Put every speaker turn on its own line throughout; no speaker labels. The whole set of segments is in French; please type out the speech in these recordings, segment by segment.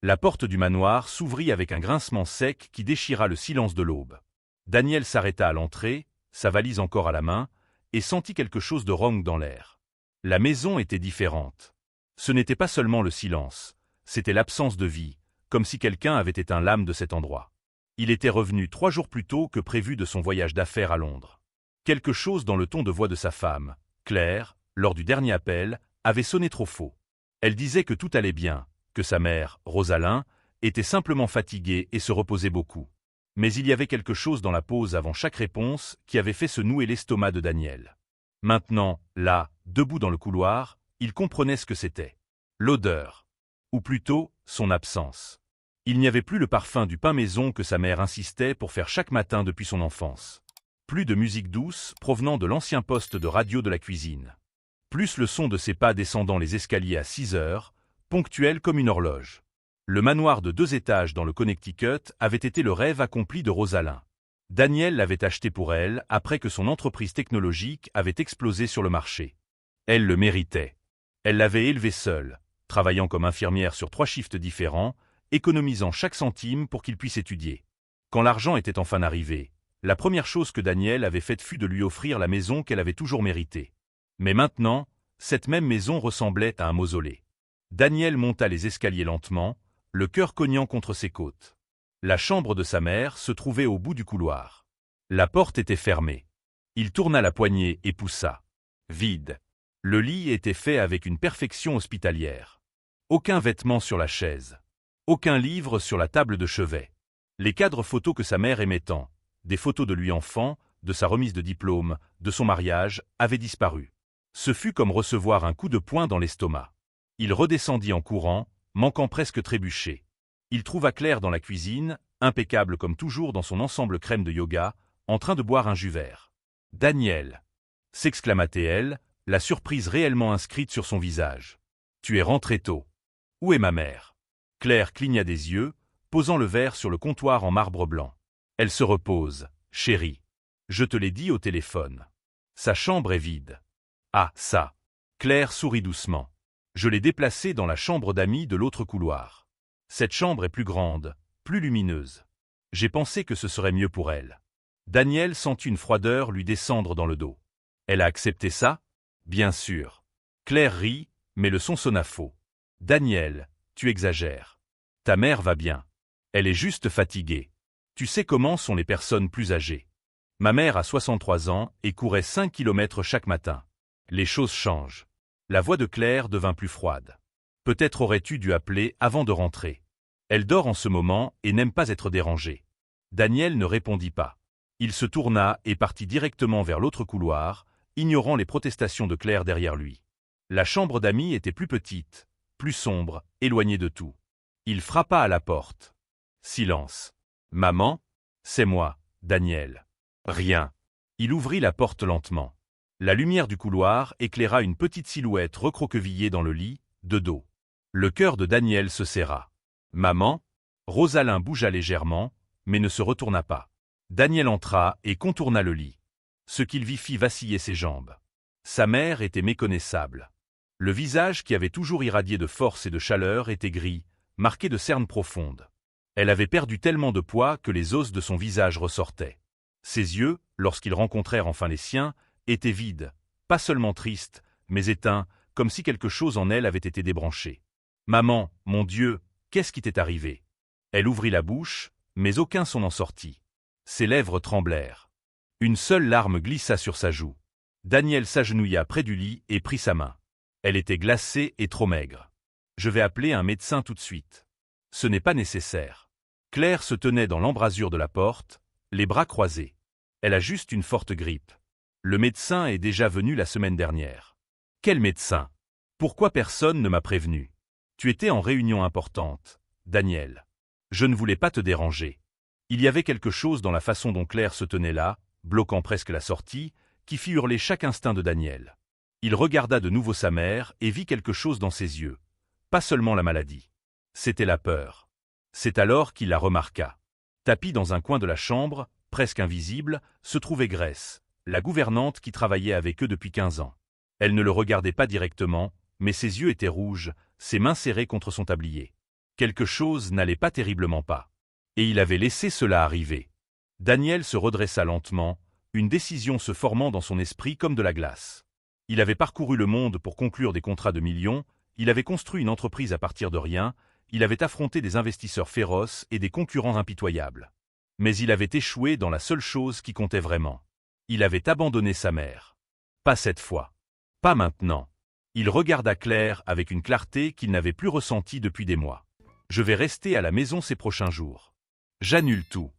La porte du manoir s'ouvrit avec un grincement sec qui déchira le silence de l'aube. Daniel s'arrêta à l'entrée, sa valise encore à la main, et sentit quelque chose de rong dans l'air. La maison était différente. Ce n'était pas seulement le silence, c'était l'absence de vie, comme si quelqu'un avait éteint l'âme de cet endroit. Il était revenu 3 jours plus tôt que prévu de son voyage d'affaires à Londres. Quelque chose dans le ton de voix de sa femme, Claire, lors du dernier appel, avait sonné trop faux. Elle disait que tout allait bien, que sa mère, Rosalind, était simplement fatiguée et se reposait beaucoup. Mais il y avait quelque chose dans la pause avant chaque réponse qui avait fait se nouer l'estomac de Daniel. Maintenant, là, debout dans le couloir, il comprenait ce que c'était. L'odeur. Ou plutôt, son absence. Il n'y avait plus le parfum du pain maison que sa mère insistait pour faire chaque matin depuis son enfance. Plus de musique douce provenant de l'ancien poste de radio de la cuisine. Plus le son de ses pas descendant les escaliers à 6 heures, ponctuel comme une horloge. Le manoir de 2 étages dans le Connecticut avait été le rêve accompli de Rosalind. Daniel l'avait acheté pour elle après que son entreprise technologique avait explosé sur le marché. Elle le méritait. Elle l'avait élevé seule, travaillant comme infirmière sur 3 shifts différents, économisant chaque centime pour qu'il puisse étudier. Quand l'argent était enfin arrivé, la première chose que Daniel avait faite fut de lui offrir la maison qu'elle avait toujours méritée. Mais maintenant, cette même maison ressemblait à un mausolée. Daniel monta les escaliers lentement, le cœur cognant contre ses côtes. La chambre de sa mère se trouvait au bout du couloir. La porte était fermée. Il tourna la poignée et poussa. Vide. Le lit était fait avec une perfection hospitalière. Aucun vêtement sur la chaise. Aucun livre sur la table de chevet. Les cadres photos que sa mère aimait tant, des photos de lui enfant, de sa remise de diplôme, de son mariage, avaient disparu. Ce fut comme recevoir un coup de poing dans l'estomac. Il redescendit en courant, manquant presque trébucher. Il trouva Claire dans la cuisine, impeccable comme toujours dans son ensemble crème de yoga, en train de boire un jus vert. « Daniel !» s'exclama-t-elle, la surprise réellement inscrite sur son visage. « Tu es rentré tôt. Où est ma mère ?» Claire cligna des yeux, posant le verre sur le comptoir en marbre blanc. « Elle se repose, chérie. Je te l'ai dit au téléphone. Sa chambre est vide. » Ah, ça. Claire sourit doucement. Je l'ai déplacée dans la chambre d'amis de l'autre couloir. Cette chambre est plus grande, plus lumineuse. J'ai pensé que ce serait mieux pour elle. Daniel sentit une froideur lui descendre dans le dos. Elle a accepté ça? Bien sûr. Claire rit, mais le son sonna faux. Daniel, tu exagères. Ta mère va bien. Elle est juste fatiguée. Tu sais comment sont les personnes plus âgées. Ma mère a 63 ans et courait 5 kilomètres chaque matin. Les choses changent. La voix de Claire devint plus froide. Peut-être aurais-tu dû appeler avant de rentrer. Elle dort en ce moment et n'aime pas être dérangée. Daniel ne répondit pas. Il se tourna et partit directement vers l'autre couloir, ignorant les protestations de Claire derrière lui. La chambre d'amis était plus petite, plus sombre, éloignée de tout. Il frappa à la porte. Silence. « Maman ? C'est moi, Daniel. » Rien. Il ouvrit la porte lentement. La lumière du couloir éclaira une petite silhouette recroquevillée dans le lit, de dos. Le cœur de Daniel se serra. « Maman ?» Rosalind bougea légèrement, mais ne se retourna pas. Daniel entra et contourna le lit. Ce qu'il vit fit vaciller ses jambes. Sa mère était méconnaissable. Le visage qui avait toujours irradié de force et de chaleur était gris, marqué de cernes profondes. Elle avait perdu tellement de poids que les os de son visage ressortaient. Ses yeux, lorsqu'ils rencontrèrent enfin les siens, étaient vides, pas seulement tristes, mais éteints, comme si quelque chose en elle avait été débranché. « Maman, mon Dieu, qu'est-ce qui t'est arrivé ?» Elle ouvrit la bouche, mais aucun son n'en sortit. Ses lèvres tremblèrent. Une seule larme glissa sur sa joue. Daniel s'agenouilla près du lit et prit sa main. Elle était glacée et trop maigre. « Je vais appeler un médecin tout de suite. » « Ce n'est pas nécessaire. » Claire se tenait dans l'embrasure de la porte, les bras croisés. Elle a juste une forte grippe. Le médecin est déjà venu la semaine dernière. Quel médecin? Pourquoi personne ne m'a prévenu? Tu étais en réunion importante, Daniel. Je ne voulais pas te déranger. Il y avait quelque chose dans la façon dont Claire se tenait là, bloquant presque la sortie, qui fit hurler chaque instinct de Daniel. Il regarda de nouveau sa mère et vit quelque chose dans ses yeux. Pas seulement la maladie. C'était la peur. C'est alors qu'il la remarqua. Tapie dans un coin de la chambre, presque invisible, se trouvait Grace, la gouvernante qui travaillait avec eux depuis 15 ans. Elle ne le regardait pas directement, mais ses yeux étaient rouges, ses mains serrées contre son tablier. Quelque chose n'allait pas terriblement pas. Et il avait laissé cela arriver. Daniel se redressa lentement, une décision se formant dans son esprit comme de la glace. Il avait parcouru le monde pour conclure des contrats de millions, il avait construit une entreprise à partir de rien, il avait affronté des investisseurs féroces et des concurrents impitoyables. Mais il avait échoué dans la seule chose qui comptait vraiment. Il avait abandonné sa mère. Pas cette fois. Pas maintenant. Il regarda Claire avec une clarté qu'il n'avait plus ressentie depuis des mois. Je vais rester à la maison ces prochains jours. J'annule tout.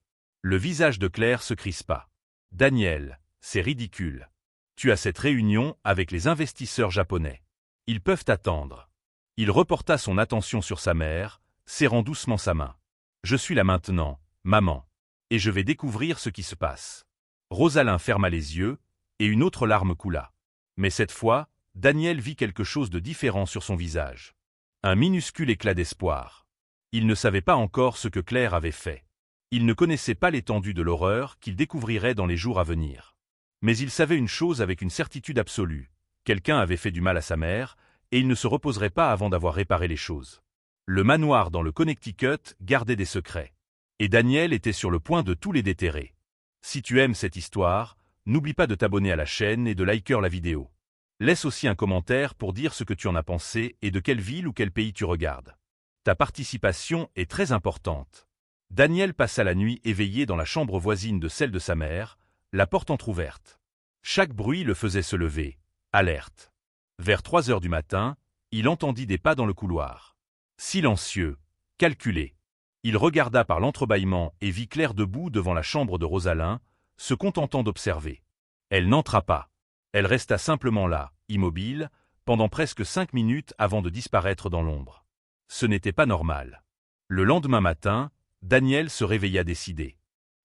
Le visage de Claire se crispa. Daniel, c'est ridicule. Tu as cette réunion avec les investisseurs japonais. Ils peuvent attendre. Il reporta son attention sur sa mère, serrant doucement sa main. Je suis là maintenant, maman. Et je vais découvrir ce qui se passe. Rosalind ferma les yeux, et une autre larme coula. Mais cette fois, Daniel vit quelque chose de différent sur son visage. Un minuscule éclat d'espoir. Il ne savait pas encore ce que Claire avait fait. Il ne connaissait pas l'étendue de l'horreur qu'il découvrirait dans les jours à venir. Mais il savait une chose avec une certitude absolue. Quelqu'un avait fait du mal à sa mère, et il ne se reposerait pas avant d'avoir réparé les choses. Le manoir dans le Connecticut gardait des secrets. Et Daniel était sur le point de tous les déterrer. Si tu aimes cette histoire, n'oublie pas de t'abonner à la chaîne et de liker la vidéo. Laisse aussi un commentaire pour dire ce que tu en as pensé et de quelle ville ou quel pays tu regardes. Ta participation est très importante. Daniel passa la nuit éveillé dans la chambre voisine de celle de sa mère, la porte entr'ouverte. Chaque bruit le faisait se lever, alerte. Vers 3 heures du matin, il entendit des pas dans le couloir. Silencieux, calculé. Il regarda par l'entrebâillement et vit Claire debout devant la chambre de Rosalind, se contentant d'observer. Elle n'entra pas. Elle resta simplement là, immobile, pendant presque 5 minutes avant de disparaître dans l'ombre. Ce n'était pas normal. Le lendemain matin, Daniel se réveilla décidé.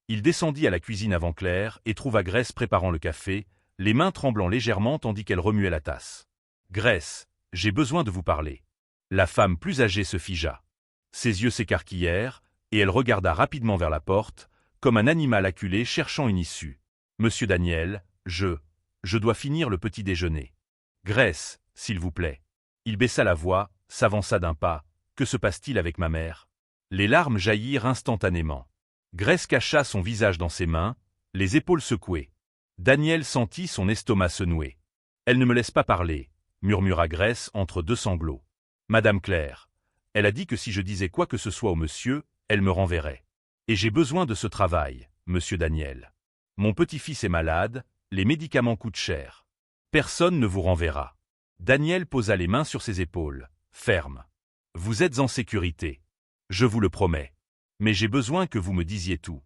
Il descendit à la cuisine avant Claire et trouva Grace préparant le café, les mains tremblant légèrement tandis qu'elle remuait la tasse. « Grace, j'ai besoin de vous parler. » La femme plus âgée se figea. Ses yeux s'écarquillèrent, et elle regarda rapidement vers la porte, comme un animal acculé cherchant une issue. « Monsieur Daniel, je dois finir le petit déjeuner. Grace, s'il vous plaît. » Il baissa la voix, s'avança d'un pas. « Que se passe-t-il avec ma mère ?» Les larmes jaillirent instantanément. Grace cacha son visage dans ses mains, les épaules secouées. Daniel sentit son estomac se nouer. « Elle ne me laisse pas parler, » murmura Grace entre deux sanglots. « Madame Claire, elle a dit que si je disais quoi que ce soit au monsieur, elle me renverrait. Et j'ai besoin de ce travail, monsieur Daniel. Mon petit-fils est malade, les médicaments coûtent cher. Personne ne vous renverra. » Daniel posa les mains sur ses épaules, ferme. « Vous êtes en sécurité. Je vous le promets. Mais j'ai besoin que vous me disiez tout. »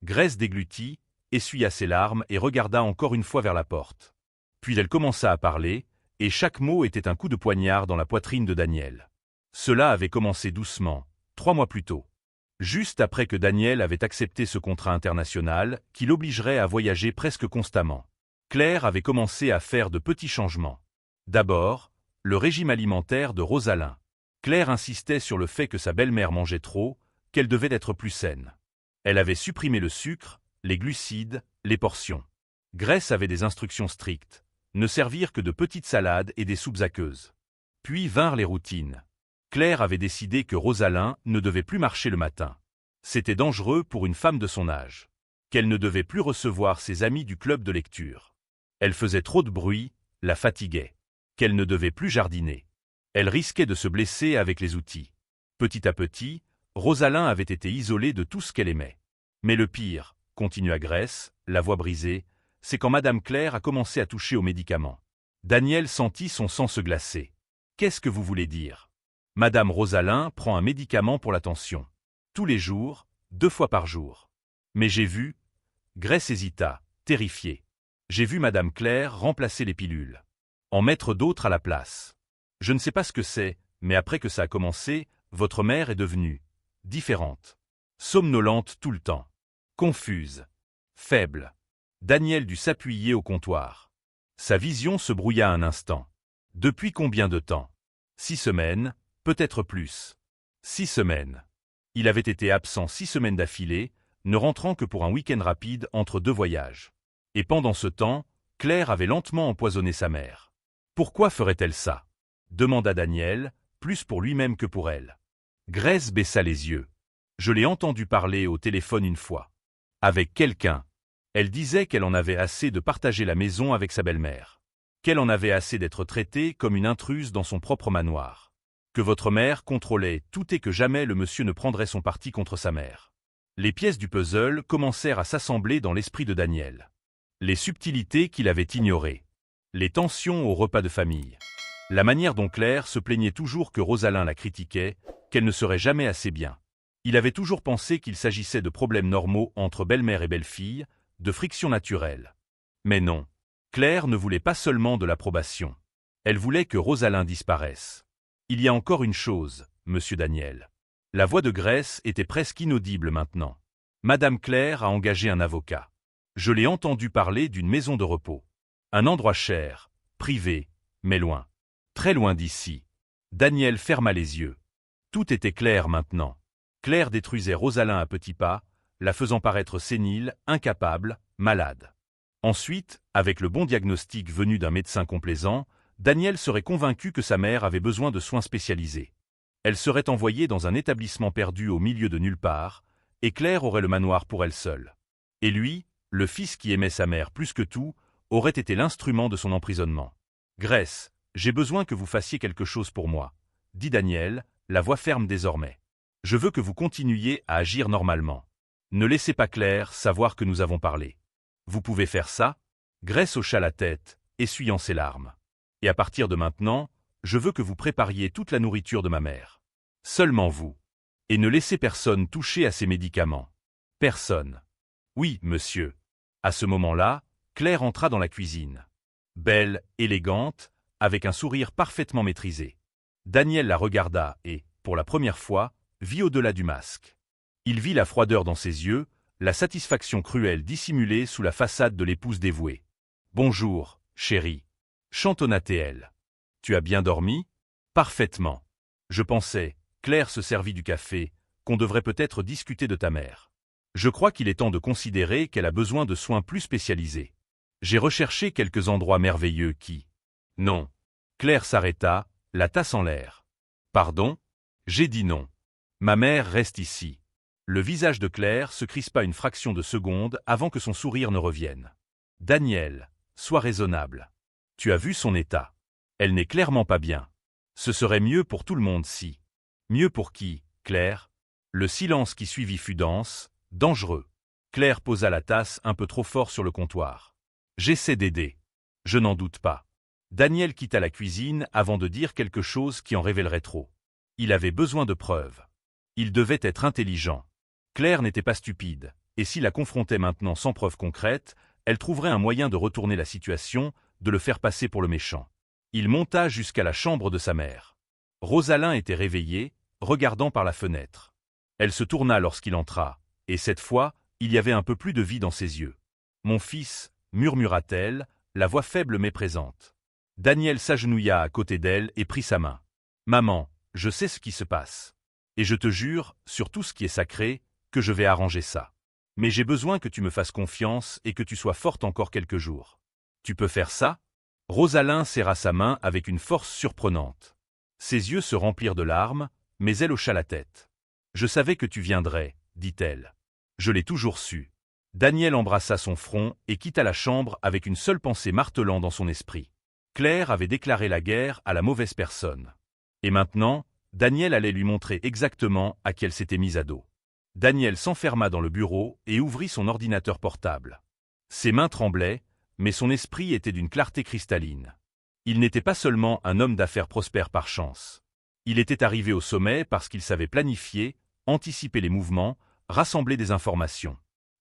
Grace déglutit, essuya ses larmes et regarda encore une fois vers la porte. Puis elle commença à parler, et chaque mot était un coup de poignard dans la poitrine de Daniel. Cela avait commencé doucement, 3 mois plus tôt. Juste après que Daniel avait accepté ce contrat international qui l'obligerait à voyager presque constamment. Claire avait commencé à faire de petits changements. D'abord, le régime alimentaire de Rosalind. Claire insistait sur le fait que sa belle-mère mangeait trop, qu'elle devait être plus saine. Elle avait supprimé le sucre, les glucides, les portions. Grace avait des instructions strictes, ne servir que de petites salades et des soupes aqueuses. Puis vinrent les routines. Claire avait décidé que Rosalind ne devait plus marcher le matin. C'était dangereux pour une femme de son âge. Qu'elle ne devait plus recevoir ses amis du club de lecture. Elle faisait trop de bruit, la fatiguait. Qu'elle ne devait plus jardiner. Elle risquait de se blesser avec les outils. Petit à petit, Rosalind avait été isolée de tout ce qu'elle aimait. Mais le pire, continua Grace, la voix brisée, c'est quand Madame Claire a commencé à toucher aux médicaments. Daniel sentit son sang se glacer. Qu'est-ce que vous voulez dire? Madame Rosalind prend un médicament pour la tension. Tous les jours, 2 fois par jour. Mais j'ai vu... Grace hésita, terrifiée. J'ai vu Madame Claire remplacer les pilules. En mettre d'autres à la place. Je ne sais pas ce que c'est, mais après que ça a commencé, votre mère est devenue différente. Somnolente tout le temps. Confuse. Faible. Daniel dut s'appuyer au comptoir. Sa vision se brouilla un instant. Depuis combien de temps? 6 semaines, peut-être plus. 6 semaines. Il avait été absent 6 semaines d'affilée, ne rentrant que pour un week-end rapide entre 2 voyages. Et pendant ce temps, Claire avait lentement empoisonné sa mère. Pourquoi ferait-elle ça? Demanda Daniel, plus pour lui-même que pour elle. Grace baissa les yeux. Je l'ai entendu parler au téléphone une fois. Avec quelqu'un. Elle disait qu'elle en avait assez de partager la maison avec sa belle-mère. Qu'elle en avait assez d'être traitée comme une intruse dans son propre manoir. Que votre mère contrôlait tout et que jamais le monsieur ne prendrait son parti contre sa mère. Les pièces du puzzle commencèrent à s'assembler dans l'esprit de Daniel. Les subtilités qu'il avait ignorées. Les tensions au repas de famille. La manière dont Claire se plaignait toujours que Rosalind la critiquait, qu'elle ne serait jamais assez bien. Il avait toujours pensé qu'il s'agissait de problèmes normaux entre belle-mère et belle-fille, de friction naturelle. Mais non. Claire ne voulait pas seulement de l'approbation. Elle voulait que Rosalind disparaisse. Il y a encore une chose, monsieur Daniel. La voix de Grace était presque inaudible maintenant. Madame Claire a engagé un avocat. Je l'ai entendu parler d'une maison de repos. Un endroit cher, privé, mais loin. Très loin d'ici. Daniel ferma les yeux. Tout était clair maintenant. Claire détruisait Rosalind à petits pas, la faisant paraître sénile, incapable, malade. Ensuite, avec le bon diagnostic venu d'un médecin complaisant, Daniel serait convaincu que sa mère avait besoin de soins spécialisés. Elle serait envoyée dans un établissement perdu au milieu de nulle part, et Claire aurait le manoir pour elle seule. Et lui, le fils qui aimait sa mère plus que tout, aurait été l'instrument de son emprisonnement. « Grace, j'ai besoin que vous fassiez quelque chose pour moi, » dit Daniel, la voix ferme désormais. « Je veux que vous continuiez à agir normalement. Ne laissez pas Claire savoir que nous avons parlé. Vous pouvez faire ça ?» Grace hocha la tête, essuyant ses larmes. « Et à partir de maintenant, je veux que vous prépariez toute la nourriture de ma mère. Seulement vous. Et ne laissez personne toucher à ses médicaments. Personne. » « Oui, monsieur. » À ce moment-là, Claire entra dans la cuisine. Belle, élégante, avec un sourire parfaitement maîtrisé. Daniel la regarda et, pour la première fois, vit au-delà du masque. Il vit la froideur dans ses yeux, la satisfaction cruelle dissimulée sous la façade de l'épouse dévouée. « Bonjour, chérie. » chantonna-t-elle. « Tu as bien dormi ? » ?»« Parfaitement. Je pensais, » Claire se servit du café, « qu'on devrait peut-être discuter de ta mère. Je crois qu'il est temps de considérer qu'elle a besoin de soins plus spécialisés. J'ai recherché quelques endroits merveilleux qui... » « Non. » Claire s'arrêta, la tasse en l'air. « Pardon ? » J'ai dit non. Ma mère reste ici. Le visage de Claire se crispa une fraction de seconde avant que son sourire ne revienne. « Daniel, sois raisonnable. Tu as vu son état. Elle n'est clairement pas bien. Ce serait mieux pour tout le monde si... » « Mieux pour qui, Claire ?» Le silence qui suivit fut dense, dangereux. Claire posa la tasse un peu trop fort sur le comptoir. « J'essaie d'aider. Je n'en doute pas. » Daniel quitta la cuisine avant de dire quelque chose qui en révélerait trop. Il avait besoin de preuves. Il devait être intelligent. Claire n'était pas stupide, et s'il la confrontait maintenant sans preuve concrète, elle trouverait un moyen de retourner la situation, de le faire passer pour le méchant. Il monta jusqu'à la chambre de sa mère. Rosalind était réveillée, regardant par la fenêtre. Elle se tourna lorsqu'il entra, et cette fois, il y avait un peu plus de vie dans ses yeux. « Mon fils » murmura-t-elle, la voix faible mais présente. Daniel s'agenouilla à côté d'elle et prit sa main. « Maman, je sais ce qui se passe. Et je te jure, sur tout ce qui est sacré, que je vais arranger ça. Mais j'ai besoin que tu me fasses confiance et que tu sois forte encore quelques jours. Tu peux faire ça ?» Rosalind serra sa main avec une force surprenante. Ses yeux se remplirent de larmes, mais elle hocha la tête. « Je savais que tu viendrais, » dit-elle. « Je l'ai toujours su. » Daniel embrassa son front et quitta la chambre avec une seule pensée martelant dans son esprit. Claire avait déclaré la guerre à la mauvaise personne. Et maintenant, Daniel allait lui montrer exactement à qui elle s'était mise à dos. Daniel s'enferma dans le bureau et ouvrit son ordinateur portable. Ses mains tremblaient, mais son esprit était d'une clarté cristalline. Il n'était pas seulement un homme d'affaires prospère par chance. Il était arrivé au sommet parce qu'il savait planifier, anticiper les mouvements, rassembler des informations.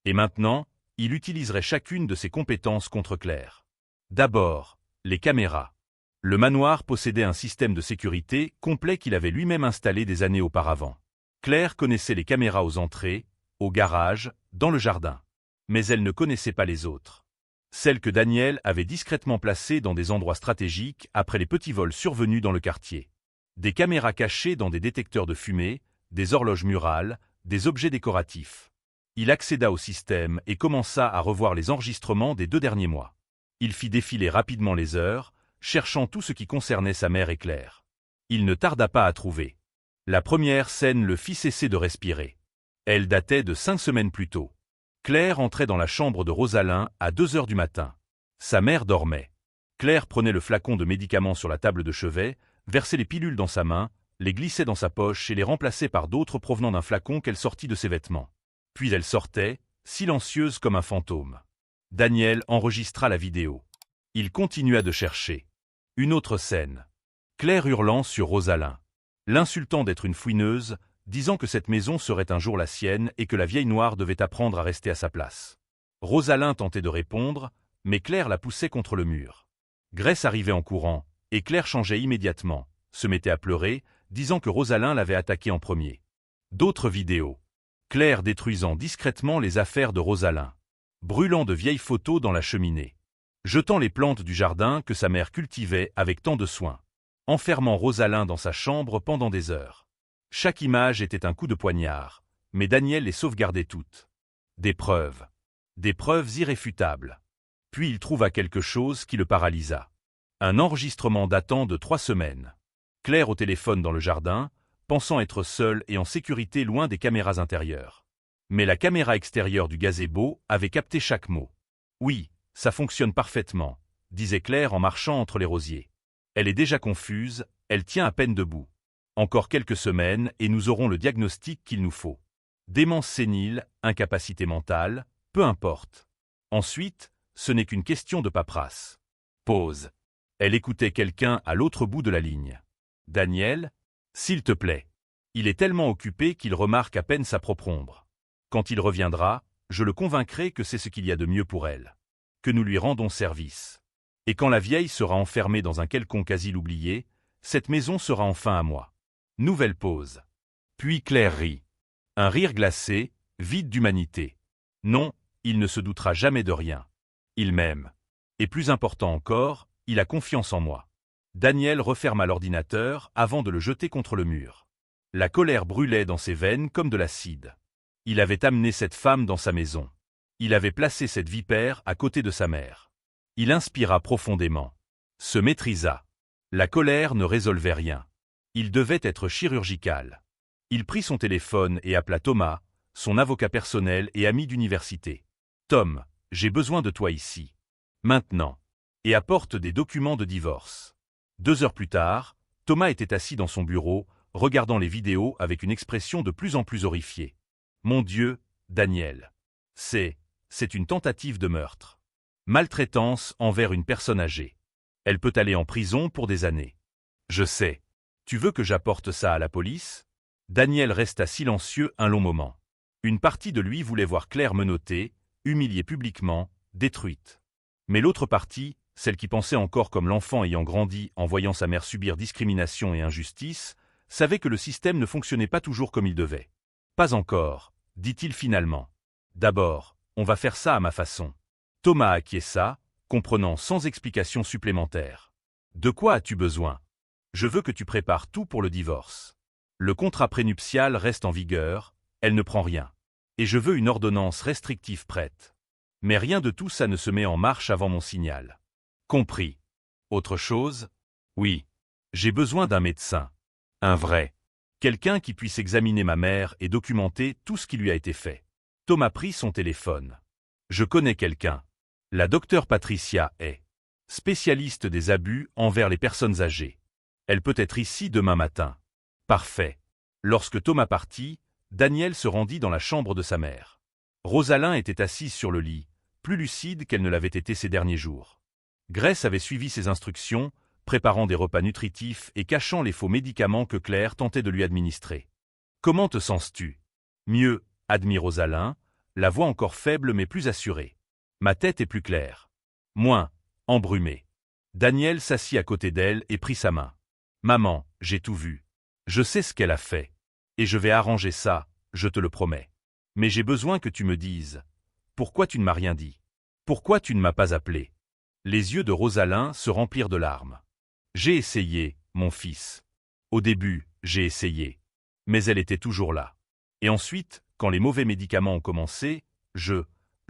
Et maintenant, il utiliserait chacune de ses compétences contre Claire. D'abord, les caméras. Le manoir possédait un système de sécurité complet qu'il avait lui-même installé des années auparavant. Claire connaissait les caméras aux entrées, au garage, dans le jardin. Mais elle ne connaissait pas les autres. Celles que Daniel avait discrètement placées dans des endroits stratégiques après les petits vols survenus dans le quartier. Des caméras cachées dans des détecteurs de fumée, des horloges murales, des objets décoratifs. Il accéda au système et commença à revoir les enregistrements des 2 derniers mois. Il fit défiler rapidement les heures, cherchant tout ce qui concernait sa mère et Claire. Il ne tarda pas à trouver. La première scène le fit cesser de respirer. Elle datait de 5 semaines plus tôt. Claire entrait dans la chambre de Rosalind à 2 heures du matin. Sa mère dormait. Claire prenait le flacon de médicaments sur la table de chevet, versait les pilules dans sa main, les glissait dans sa poche et les remplaçait par d'autres provenant d'un flacon qu'elle sortit de ses vêtements. Puis elle sortait, silencieuse comme un fantôme. Daniel enregistra la vidéo. Il continua de chercher. Une autre scène. Claire hurlant sur Rosalind. L'insultant d'être une fouineuse, disant que cette maison serait un jour la sienne et que la vieille noire devait apprendre à rester à sa place. Rosalind tentait de répondre, mais Claire la poussait contre le mur. Grace arrivait en courant, et Claire changeait immédiatement, se mettait à pleurer, disant que Rosalind l'avait attaquée en premier. D'autres vidéos. Claire détruisant discrètement les affaires de Rosalind. Brûlant de vieilles photos dans la cheminée. Jetant les plantes du jardin que sa mère cultivait avec tant de soin. Enfermant Rosalind dans sa chambre pendant des heures. Chaque image était un coup de poignard, mais Daniel les sauvegardait toutes. Des preuves. Des preuves irréfutables. Puis il trouva quelque chose qui le paralysa. Un enregistrement datant de 3 semaines. Claire au téléphone dans le jardin, pensant être seule et en sécurité loin des caméras intérieures. Mais la caméra extérieure du gazebo avait capté chaque mot. « Oui, ça fonctionne parfaitement », disait Claire en marchant entre les rosiers. Elle est déjà confuse, elle tient à peine debout. Encore quelques semaines et nous aurons le diagnostic qu'il nous faut. Démence sénile, incapacité mentale, peu importe. Ensuite, ce n'est qu'une question de paperasse. Pause. Elle écoutait quelqu'un à l'autre bout de la ligne. « Daniel, s'il te plaît. » Il est tellement occupé qu'il remarque à peine sa propre ombre. Quand il reviendra, je le convaincrai que c'est ce qu'il y a de mieux pour elle. Que nous lui rendons service. Et quand la vieille sera enfermée dans un quelconque asile oublié, cette maison sera enfin à moi. Nouvelle pause. Puis Claire rit. Un rire glacé, vide d'humanité. Non, il ne se doutera jamais de rien. Il m'aime. Et plus important encore, il a confiance en moi. Daniel referma l'ordinateur avant de le jeter contre le mur. La colère brûlait dans ses veines comme de l'acide. Il avait amené cette femme dans sa maison. Il avait placé cette vipère à côté de sa mère. Il inspira profondément. Se maîtrisa. La colère ne résolvait rien. Il devait être chirurgical. Il prit son téléphone et appela Thomas, son avocat personnel et ami d'université. « Tom, j'ai besoin de toi ici. Maintenant. » Et apporte des documents de divorce. 2 heures plus tard, Thomas était assis dans son bureau, regardant les vidéos avec une expression de plus en plus horrifiée. « Mon Dieu, Daniel. C'est une tentative de meurtre. Maltraitance envers une personne âgée. Elle peut aller en prison pour des années. Je sais. Tu veux que j'apporte ça à la police ?» Daniel resta silencieux un long moment. Une partie de lui voulait voir Claire menottée, humiliée publiquement, détruite. Mais l'autre partie, celle qui pensait encore comme l'enfant ayant grandi en voyant sa mère subir discrimination et injustice, savait que le système ne fonctionnait pas toujours comme il devait. « Pas encore, » dit-il finalement. « D'abord, on va faire ça à ma façon. » Thomas acquiesça, comprenant sans explication supplémentaire. « De quoi as-tu besoin ? Je veux que tu prépares tout pour le divorce. Le contrat prénuptial reste en vigueur, elle ne prend rien. Et je veux une ordonnance restrictive prête. Mais rien de tout ça ne se met en marche avant mon signal. Compris. Autre chose ? Oui. J'ai besoin d'un médecin. Un vrai. Quelqu'un qui puisse examiner ma mère et documenter tout ce qui lui a été fait. » Thomas prit son téléphone. « Je connais quelqu'un. La docteure Patricia est spécialiste des abus envers les personnes âgées. Elle peut être ici demain matin. » Parfait. Lorsque Thomas partit, Daniel se rendit dans la chambre de sa mère. Rosalind était assise sur le lit, plus lucide qu'elle ne l'avait été ces derniers jours. Grace avait suivi ses instructions, préparant des repas nutritifs et cachant les faux médicaments que Claire tentait de lui administrer. « Comment te sens-tu ? » ?»« Mieux, » admit Rosalind, la voix encore faible mais plus assurée. « Ma tête est plus claire. »« Moins, embrumée. » Daniel s'assit à côté d'elle et prit sa main. « Maman, j'ai tout vu. Je sais ce qu'elle a fait. Et je vais arranger ça, je te le promets. Mais j'ai besoin que tu me dises. Pourquoi tu ne m'as rien dit ? Pourquoi tu ne m'as pas appelé ? » Les yeux de Rosalind se remplirent de larmes. « J'ai essayé, mon fils. Au début, j'ai essayé. Mais elle était toujours là. Et ensuite, quand les mauvais médicaments ont commencé, je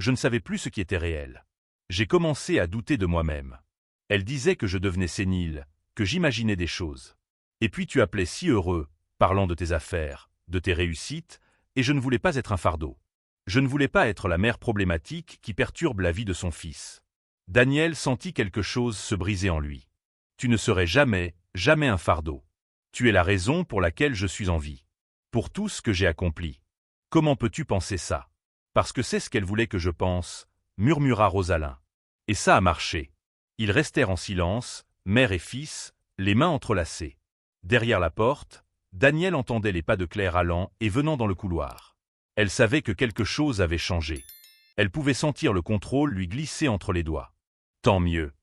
ne savais plus ce qui était réel. J'ai commencé à douter de moi-même. Elle disait que je devenais sénile, que j'imaginais des choses. Et puis tu appelais si heureux, parlant de tes affaires, de tes réussites, et je ne voulais pas être un fardeau. Je ne voulais pas être la mère problématique qui perturbe la vie de son fils. Daniel sentit quelque chose se briser en lui. Tu ne serais jamais, jamais un fardeau. Tu es la raison pour laquelle je suis en vie. Pour tout ce que j'ai accompli. Comment peux-tu penser ça? Parce que c'est ce qu'elle voulait que je pense, murmura Rosalyn. Et ça a marché. Ils restèrent en silence, mère et fils, les mains entrelacées. Derrière la porte, Daniel entendait les pas de Claire allant et venant dans le couloir. Elle savait que quelque chose avait changé. Elle pouvait sentir le contrôle lui glisser entre les doigts. Tant mieux.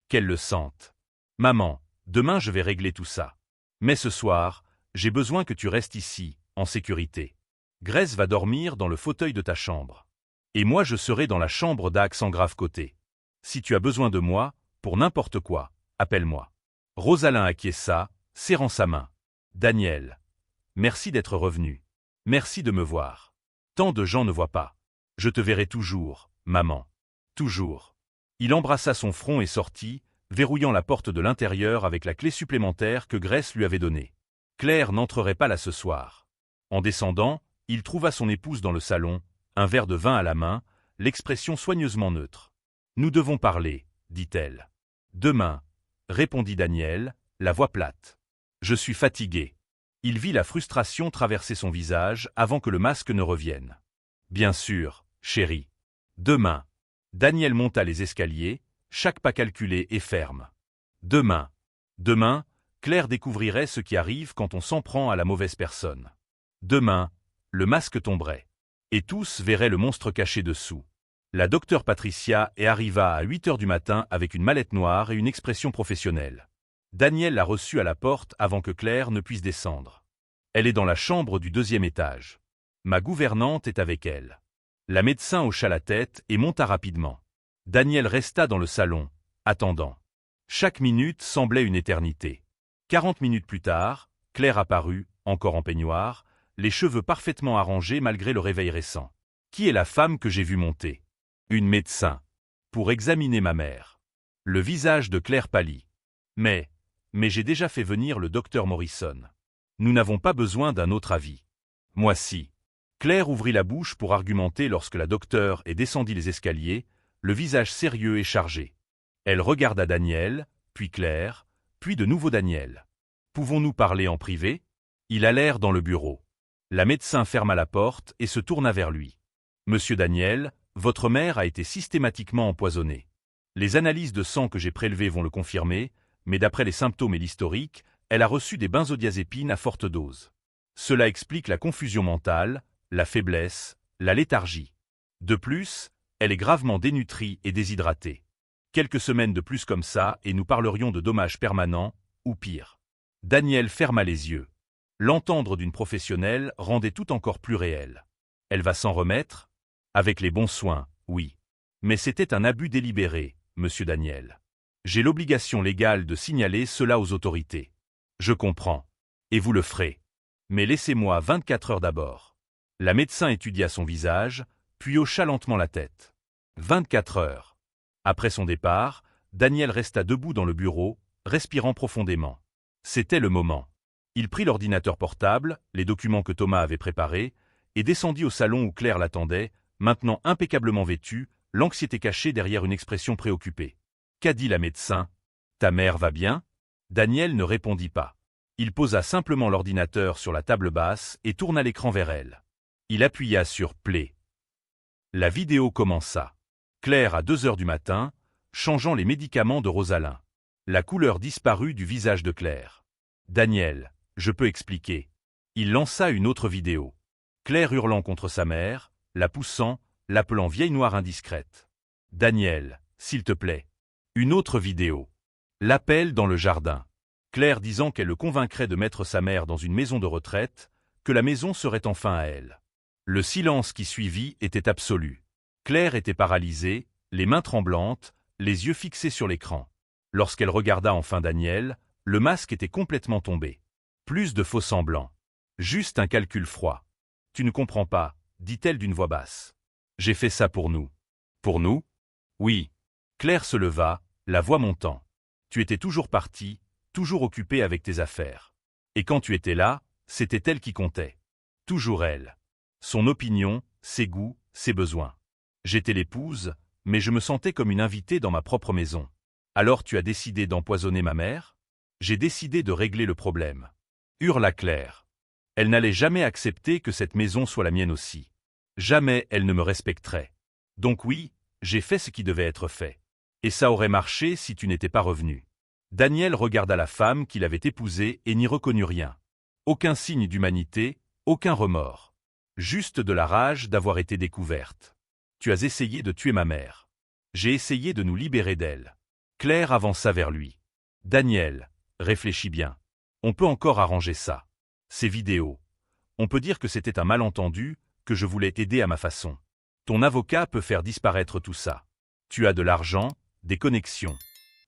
Qu'elle le sente. Maman, demain je vais régler tout ça. Mais ce soir, j'ai besoin que tu restes ici, en sécurité. Grace va dormir dans le fauteuil de ta chambre. Et moi je serai dans la chambre d'Axe en grave côté. Si tu as besoin de moi, pour n'importe quoi, appelle-moi. Rosalyn acquiesça, serrant sa main. Daniel. Merci d'être revenu. Merci de me voir. Tant de gens ne voient pas. Je te verrai toujours, maman. Toujours. Il embrassa son front et sortit, verrouillant la porte de l'intérieur avec la clé supplémentaire que Grace lui avait donnée. Claire n'entrerait pas là ce soir. En descendant, il trouva son épouse dans le salon, un verre de vin à la main, l'expression soigneusement neutre. « Nous devons parler, dit-elle. »« Demain, » répondit Daniel, la voix plate. « Je suis fatigué. » Il vit la frustration traverser son visage avant que le masque ne revienne. « Bien sûr, chérie. Demain. » Daniel monta les escaliers, chaque pas calculé et ferme. « Demain. » Demain, Claire découvrirait ce qui arrive quand on s'en prend à la mauvaise personne. Demain, le masque tomberait. Et tous verraient le monstre caché dessous. La docteure Patricia arriva à 8 heures du matin avec une mallette noire et une expression professionnelle. Daniel la reçut à la porte avant que Claire ne puisse descendre. Elle est dans la chambre du 2e étage. Ma gouvernante est avec elle. La médecin hocha la tête et monta rapidement. Daniel resta dans le salon, attendant. Chaque minute semblait une éternité. 40 minutes plus tard, Claire apparut, encore en peignoir, les cheveux parfaitement arrangés malgré le réveil récent. Qui est la femme que j'ai vue monter? Une médecin. Pour examiner ma mère. Le visage de Claire pâlit. Mais j'ai déjà fait venir le docteur Morrison. Nous n'avons pas besoin d'un autre avis. Moi si. Claire ouvrit la bouche pour argumenter lorsque la docteure descendit les escaliers, le visage sérieux et chargé. Elle regarda Daniel, puis Claire, puis de nouveau Daniel. Pouvons-nous parler en privé? Il allèrent dans le bureau. La médecin ferma la porte et se tourna vers lui. Monsieur Daniel, votre mère a été systématiquement empoisonnée. Les analyses de sang que j'ai prélevées vont le confirmer, mais d'après les symptômes et l'historique, elle a reçu des benzodiazépines à forte dose. Cela explique la confusion mentale, la faiblesse, la léthargie. De plus, elle est gravement dénutrie et déshydratée. Quelques semaines de plus comme ça et nous parlerions de dommages permanents, ou pire. Daniel ferma les yeux. L'entendre d'une professionnelle rendait tout encore plus réel. Elle va s'en remettre? Avec les bons soins, oui. Mais c'était un abus délibéré, monsieur Daniel. J'ai l'obligation légale de signaler cela aux autorités. Je comprends. Et vous le ferez. Mais laissez-moi 24 heures d'abord. La médecin étudia son visage, puis hocha lentement la tête. 24 heures. Après son départ, Daniel resta debout dans le bureau, respirant profondément. C'était le moment. Il prit l'ordinateur portable, les documents que Thomas avait préparés, et descendit au salon où Claire l'attendait, maintenant impeccablement vêtue, l'anxiété cachée derrière une expression préoccupée. Qu'a dit la médecin? Ta mère va bien? Daniel ne répondit pas. Il posa simplement l'ordinateur sur la table basse et tourna l'écran vers elle. Il appuya sur Play. La vidéo commença. Claire à 2 heures du matin, changeant les médicaments de Rosalyn. La couleur disparut du visage de Claire. Daniel, je peux expliquer. Il lança une autre vidéo. Claire hurlant contre sa mère, la poussant, l'appelant vieille noire indiscrète. Daniel, s'il te plaît. Une autre vidéo. L'appel dans le jardin. Claire disant qu'elle le convaincrait de mettre sa mère dans une maison de retraite, que la maison serait enfin à elle. Le silence qui suivit était absolu. Claire était paralysée, les mains tremblantes, les yeux fixés sur l'écran. Lorsqu'elle regarda enfin Daniel, le masque était complètement tombé. Plus de faux semblants. Juste un calcul froid. Tu ne comprends pas, dit-elle d'une voix basse. J'ai fait ça pour nous. Pour nous? Oui. Claire se leva, la voix montant. Tu étais toujours parti, toujours occupé avec tes affaires. Et quand tu étais là, C'était elle qui comptait. Toujours elle. Son opinion, ses goûts, ses besoins. J'étais l'épouse, mais je me sentais comme une invitée dans ma propre maison. Alors tu as décidé d'empoisonner ma mère? J'ai décidé de régler le problème. Hurla Claire. Elle n'allait jamais accepter que cette maison soit la mienne aussi. Jamais elle ne me respecterait. Donc oui, j'ai fait ce qui devait être fait. Et ça aurait marché si tu n'étais pas revenu. Daniel regarda la femme qu'il avait épousée et n'y reconnut rien. Aucun signe d'humanité, aucun remords. Juste de la rage d'avoir été découverte. Tu as essayé de tuer ma mère. J'ai essayé de nous libérer d'elle. Claire avança vers lui. Daniel, réfléchis bien. On peut encore arranger ça. Ces vidéos. On peut dire que c'était un malentendu, que je voulais t'aider à ma façon. Ton avocat peut faire disparaître tout ça. Tu as de l'argent, des connexions.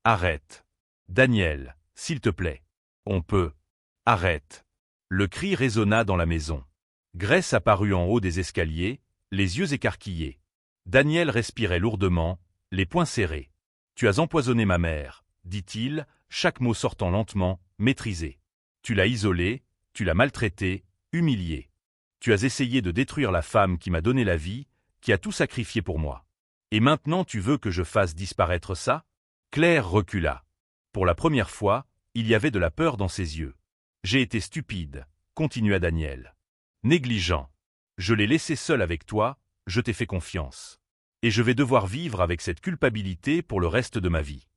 Arrête. Daniel, s'il te plaît. On peut. Arrête. Le cri résonna dans la maison. Grace apparut en haut des escaliers, les yeux écarquillés. Daniel respirait lourdement, les poings serrés. Tu as empoisonné ma mère, dit-il, chaque mot sortant lentement, maîtrisé. Tu l'as isolée, tu l'as maltraitée, humiliée. Tu as essayé de détruire la femme qui m'a donné la vie, qui a tout sacrifié pour moi. Et maintenant tu veux que je fasse disparaître ça? Claire recula. Pour la première fois, il y avait de la peur dans ses yeux. J'ai été stupide, continua Daniel. Négligent. Je l'ai laissé seul avec toi, je t'ai fait confiance. Et je vais devoir vivre avec cette culpabilité pour le reste de ma vie.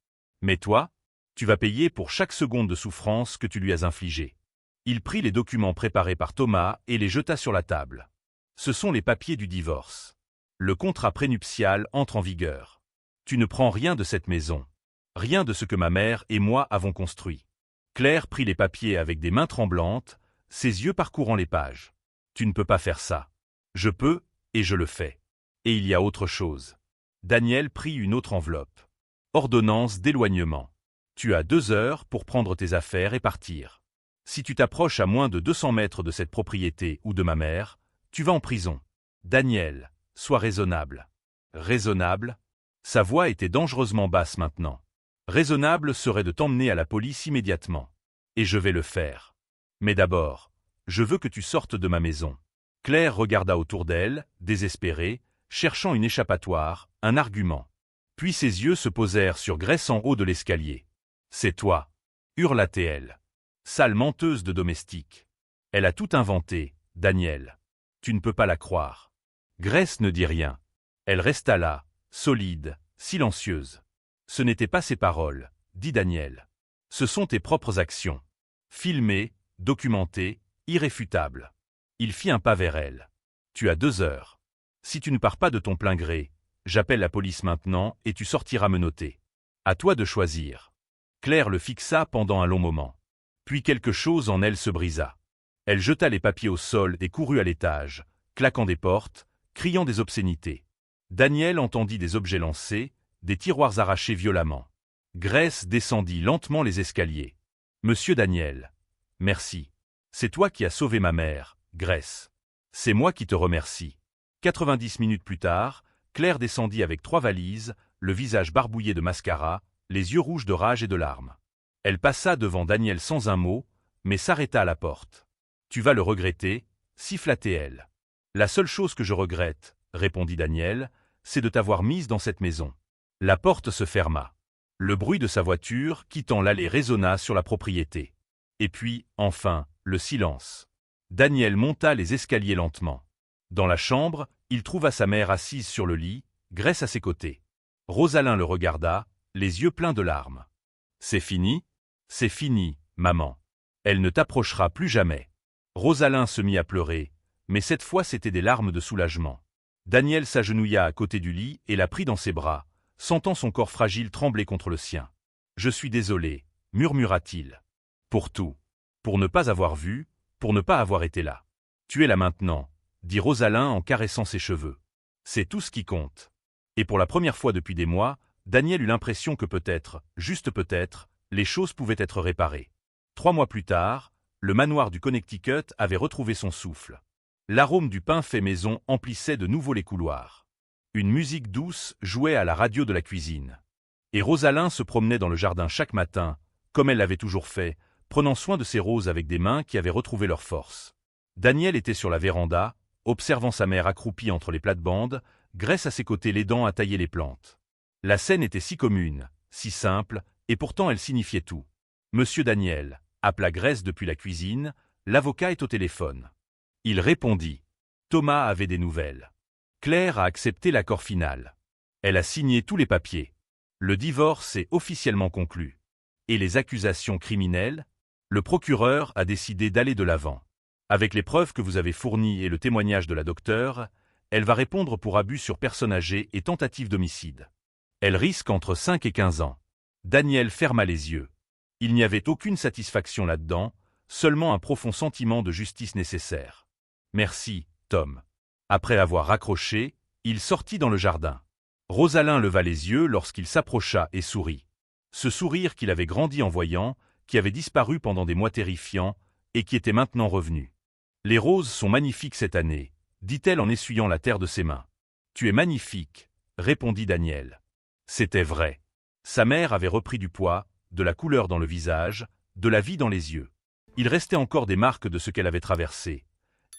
Mais toi, tu vas payer pour chaque seconde de souffrance que tu lui as infligée. Il prit les documents préparés par Thomas et les jeta sur la table. Ce sont les papiers du divorce. Le contrat prénuptial entre en vigueur. Tu ne prends rien de cette maison. Rien de ce que ma mère et moi avons construit. Claire prit les papiers avec des mains tremblantes, ses yeux parcourant les pages. Tu ne peux pas faire ça. Je peux, et je le fais. Et il y a autre chose. Daniel prit une autre enveloppe. Ordonnance d'éloignement. Tu as 2 heures pour prendre tes affaires et partir. Si tu t'approches à moins de 200 mètres de cette propriété ou de ma mère, tu vas en prison. Daniel, sois raisonnable. Raisonnable? Sa voix était dangereusement basse maintenant. Raisonnable serait de t'emmener à la police immédiatement. Et je vais le faire. Mais d'abord, je veux que tu sortes de ma maison. Claire regarda autour d'elle, désespérée, cherchant une échappatoire, un argument. Puis ses yeux se posèrent sur Grace en haut de l'escalier. C'est toi, hurla-t-elle. Sale menteuse de domestique. Elle a tout inventé, Daniel. Tu ne peux pas la croire. Grace ne dit rien. Elle resta là, solide, silencieuse. Ce n'étaient pas ses paroles, dit Daniel. Ce sont tes propres actions. Filmées, documentées, irréfutables. Il fit un pas vers elle. Tu as 2 heures. Si tu ne pars pas de ton plein gré, j'appelle la police maintenant et tu sortiras menottée. À toi de choisir. Claire le fixa pendant un long moment. Puis quelque chose en elle se brisa. Elle jeta les papiers au sol et courut à l'étage, claquant des portes, criant des obscénités. Daniel entendit des objets lancés, des tiroirs arrachés violemment. Grace descendit lentement les escaliers. Monsieur Daniel. Merci. C'est toi qui as sauvé ma mère, Grace. C'est moi qui te remercie. 90 minutes plus tard, Claire descendit avec 3 valises, le visage barbouillé de mascara, les yeux rouges de rage et de larmes. Elle passa devant Daniel sans un mot, mais s'arrêta à la porte. Tu vas le regretter, siffla-t-elle. La seule chose que je regrette, répondit Daniel, c'est de t'avoir mise dans cette maison. La porte se ferma. Le bruit de sa voiture quittant l'allée résonna sur la propriété. Et puis, enfin, le silence. Daniel monta les escaliers lentement. Dans la chambre, il trouva sa mère assise sur le lit, Grace à ses côtés. Rosalyn le regarda, les yeux pleins de larmes. C'est fini? C'est fini, maman. Elle ne t'approchera plus jamais. Rosalyn se mit à pleurer, mais cette fois c'étaient des larmes de soulagement. Daniel s'agenouilla à côté du lit et la prit dans ses bras, sentant son corps fragile trembler contre le sien. « Je suis désolé, murmura-t-il. Pour tout. Pour ne pas avoir vu, pour ne pas avoir été là. Tu es là maintenant, dit Rosalyn en caressant ses cheveux. C'est tout ce qui compte. Et pour la première fois depuis des mois, Daniel eut l'impression que peut-être, juste peut-être, les choses pouvaient être réparées. 3 mois plus tard, le manoir du Connecticut avait retrouvé son souffle. L'arôme du pain fait maison emplissait de nouveau les couloirs. Une musique douce jouait à la radio de la cuisine. Et Rosalyn se promenait dans le jardin chaque matin, comme elle l'avait toujours fait, prenant soin de ses roses avec des mains qui avaient retrouvé leur force. Daniel était sur la véranda, observant sa mère accroupie entre les plates-bandes, Grace à ses côtés l'aidant à tailler les plantes. La scène était si commune, si simple, et pourtant elle signifiait tout. « Monsieur Daniel », appela Grace depuis la cuisine, « l'avocat est au téléphone. » Il répondit. Thomas avait des nouvelles. Claire a accepté l'accord final. Elle a signé tous les papiers. Le divorce est officiellement conclu. Et les accusations criminelles? Le procureur a décidé d'aller de l'avant. Avec les preuves que vous avez fournies et le témoignage de la docteure, elle va répondre pour abus sur personne âgée et tentative d'homicide. Elle risque entre 5 et 15 ans. Daniel ferma les yeux. Il n'y avait aucune satisfaction là-dedans, seulement un profond sentiment de justice nécessaire. Merci, Tom. Après avoir raccroché, il sortit dans le jardin. Rosalind leva les yeux lorsqu'il s'approcha et sourit. Ce sourire qu'il avait grandi en voyant, qui avait disparu pendant des mois terrifiants, et qui était maintenant revenu. « Les roses sont magnifiques cette année, » dit-elle en essuyant la terre de ses mains. « Tu es magnifique, » répondit Daniel. C'était vrai. Sa mère avait repris du poids, de la couleur dans le visage, de la vie dans les yeux. Il restait encore des marques de ce qu'elle avait traversé.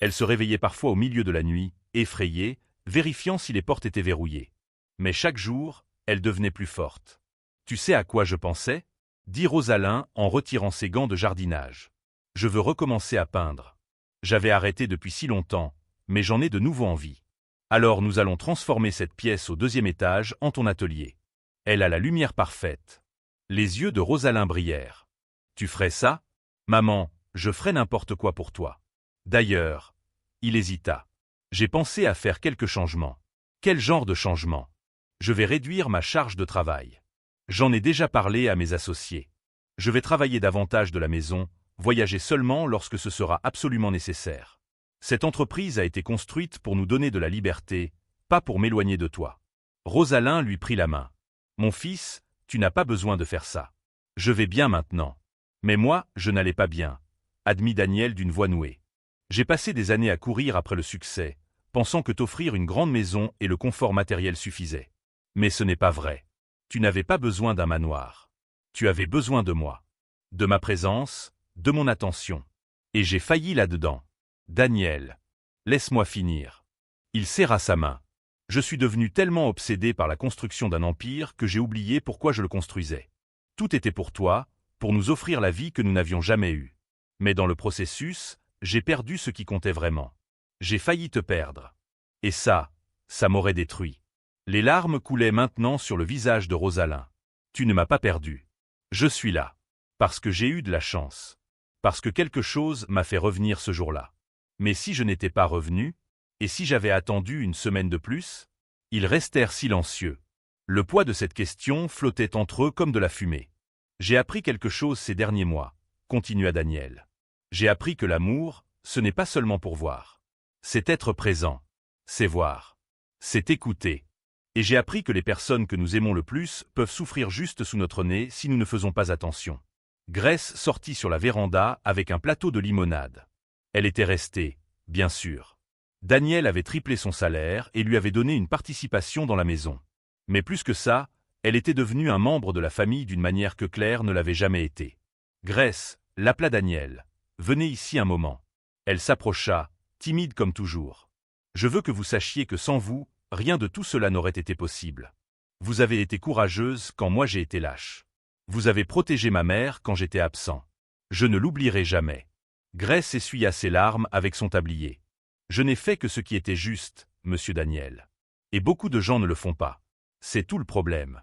Elle se réveillait parfois au milieu de la nuit, effrayée, vérifiant si les portes étaient verrouillées. Mais chaque jour, elle devenait plus forte. « Tu sais à quoi je pensais ?» dit Rosalind en retirant ses gants de jardinage. « Je veux recommencer à peindre. J'avais arrêté depuis si longtemps, mais j'en ai de nouveau envie. Alors nous allons transformer cette pièce au 2e étage en ton atelier. Elle a la lumière parfaite. » Les yeux de Rosalind brillèrent. « Tu ferais ça? Maman, je ferais n'importe quoi pour toi. » D'ailleurs, il hésita. « J'ai pensé à faire quelques changements. » « Quel genre de changement? » « Je vais réduire ma charge de travail. J'en ai déjà parlé à mes associés. Je vais travailler davantage de la maison, voyager seulement lorsque ce sera absolument nécessaire. Cette entreprise a été construite pour nous donner de la liberté, pas pour m'éloigner de toi. » Rosalind lui prit la main. « Mon fils, tu n'as pas besoin de faire ça. Je vais bien maintenant. » « Mais moi, je n'allais pas bien, » admit Daniel d'une voix nouée. « J'ai passé des années à courir après le succès, pensant que t'offrir une grande maison et le confort matériel suffisaient. Mais ce n'est pas vrai. Tu n'avais pas besoin d'un manoir. Tu avais besoin de moi. De ma présence, de mon attention. Et j'ai failli là-dedans. Daniel, laisse-moi finir. » Il serra sa main. « Je suis devenu tellement obsédé par la construction d'un empire que j'ai oublié pourquoi je le construisais. Tout était pour toi, pour nous offrir la vie que nous n'avions jamais eue. Mais dans le processus, j'ai perdu ce qui comptait vraiment. J'ai failli te perdre. Et ça m'aurait détruit. » Les larmes coulaient maintenant sur le visage de Rosalind. « Tu ne m'as pas perdu. Je suis là. Parce que j'ai eu de la chance. Parce que quelque chose m'a fait revenir ce jour-là. Mais si je n'étais pas revenu, et si j'avais attendu une semaine de plus ?» Ils restèrent silencieux. Le poids de cette question flottait entre eux comme de la fumée. « J'ai appris quelque chose ces derniers mois, » continua Daniel. « J'ai appris que l'amour, ce n'est pas seulement pour voir. C'est être présent. C'est voir. C'est écouter. Et j'ai appris que les personnes que nous aimons le plus peuvent souffrir juste sous notre nez si nous ne faisons pas attention. » Grace sortit sur la véranda avec un plateau de limonade. Elle était restée, bien sûr. Daniel avait triplé son salaire et lui avait donné une participation dans la maison. Mais plus que ça, elle était devenue un membre de la famille d'une manière que Claire ne l'avait jamais été. « Grace », l'appela Daniel, « venez ici un moment. » Elle s'approcha, timide comme toujours. « Je veux que vous sachiez que sans vous, rien de tout cela n'aurait été possible. Vous avez été courageuse quand moi j'ai été lâche. Vous avez protégé ma mère quand j'étais absent. Je ne l'oublierai jamais. » Grace essuya ses larmes avec son tablier. « Je n'ai fait que ce qui était juste, monsieur Daniel. Et beaucoup de gens ne le font pas. C'est tout le problème. »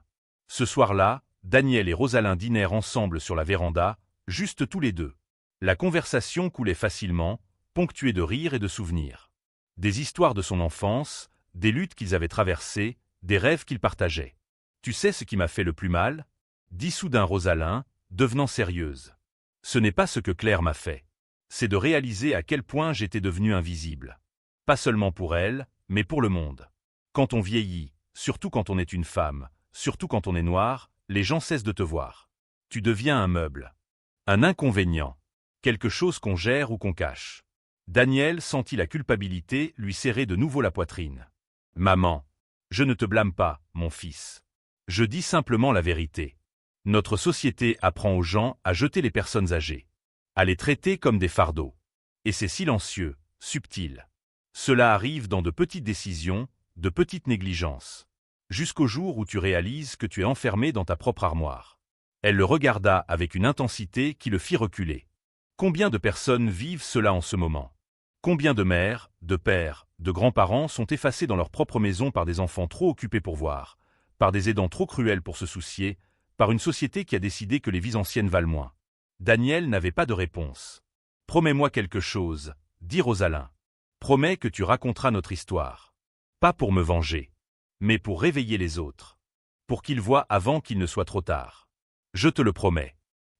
Ce soir-là, Daniel et Rosalind dînèrent ensemble sur la véranda, juste tous les deux. La conversation coulait facilement, ponctuée de rires et de souvenirs. Des histoires de son enfance, des luttes qu'ils avaient traversées, des rêves qu'ils partageaient. « Tu sais ce qui m'a fait le plus mal ?» dit soudain Rosalind, devenant sérieuse. « Ce n'est pas ce que Claire m'a fait. C'est de réaliser à quel point j'étais devenue invisible. Pas seulement pour elle, mais pour le monde. Quand on vieillit, surtout quand on est une femme, surtout quand on est noir, les gens cessent de te voir. Tu deviens un meuble. Un inconvénient. Quelque chose qu'on gère ou qu'on cache. » Daniel sentit la culpabilité lui serrer de nouveau la poitrine. « Maman, je ne te blâme pas, mon fils. Je dis simplement la vérité. Notre société apprend aux gens à jeter les personnes âgées. à les traiter comme des fardeaux. Et c'est silencieux, subtil. Cela arrive dans de petites décisions, de petites négligences. Jusqu'au jour où tu réalises que tu es enfermé dans ta propre armoire. Elle le regarda avec une intensité qui le fit reculer. Combien de personnes vivent cela en ce moment? Combien de mères, de pères, de grands-parents sont effacés dans leur propre maison par des enfants trop occupés pour voir, par des aidants trop cruels pour se soucier, par une société qui a décidé que les vies anciennes valent moins? Daniel n'avait pas de réponse. « Promets-moi quelque chose, » dit Rosalyn. « Promets que tu raconteras notre histoire. Pas pour me venger, mais pour réveiller les autres. Pour qu'ils voient avant qu'il ne soit trop tard. Je te le promets. »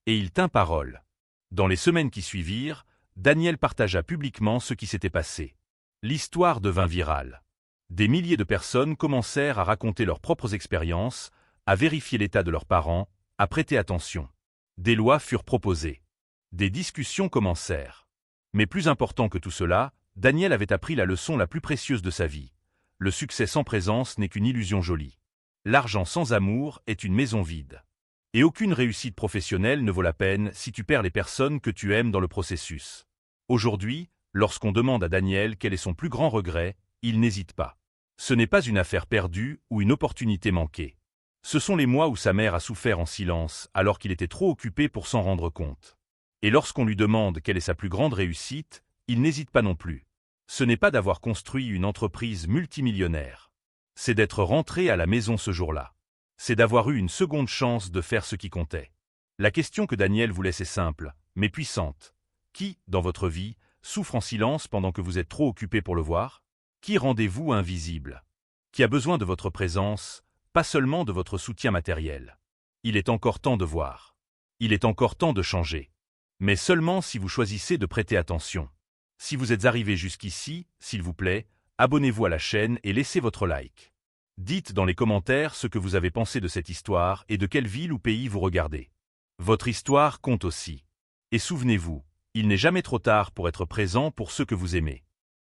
Et il tint parole. Dans les semaines qui suivirent, Daniel partagea publiquement ce qui s'était passé. L'histoire devint virale. Des milliers de personnes commencèrent à raconter leurs propres expériences, à vérifier l'état de leurs parents, à prêter attention. Des lois furent proposées. Des discussions commencèrent. Mais plus important que tout cela, Daniel avait appris la leçon la plus précieuse de sa vie. Le succès sans présence n'est qu'une illusion jolie. L'argent sans amour est une maison vide. Et aucune réussite professionnelle ne vaut la peine si tu perds les personnes que tu aimes dans le processus. Aujourd'hui, lorsqu'on demande à Daniel quel est son plus grand regret, il n'hésite pas. Ce n'est pas une affaire perdue ou une opportunité manquée. Ce sont les mois où sa mère a souffert en silence alors qu'il était trop occupé pour s'en rendre compte. Et lorsqu'on lui demande quelle est sa plus grande réussite, il n'hésite pas non plus. Ce n'est pas d'avoir construit une entreprise multimillionnaire. C'est d'être rentré à la maison ce jour-là. C'est d'avoir eu une seconde chance de faire ce qui comptait. La question que Daniel vous laisse est simple, mais puissante. Qui, dans votre vie, souffre en silence pendant que vous êtes trop occupé pour le voir? Qui rendez-vous invisible? Qui a besoin de votre présence, pas seulement de votre soutien matériel? Il est encore temps de voir. Il est encore temps de changer. Mais seulement si vous choisissez de prêter attention. Si vous êtes arrivé jusqu'ici, s'il vous plaît, abonnez-vous à la chaîne et laissez votre like. Dites dans les commentaires ce que vous avez pensé de cette histoire et de quelle ville ou pays vous regardez. Votre histoire compte aussi. Et souvenez-vous, il n'est jamais trop tard pour être présent pour ceux que vous aimez.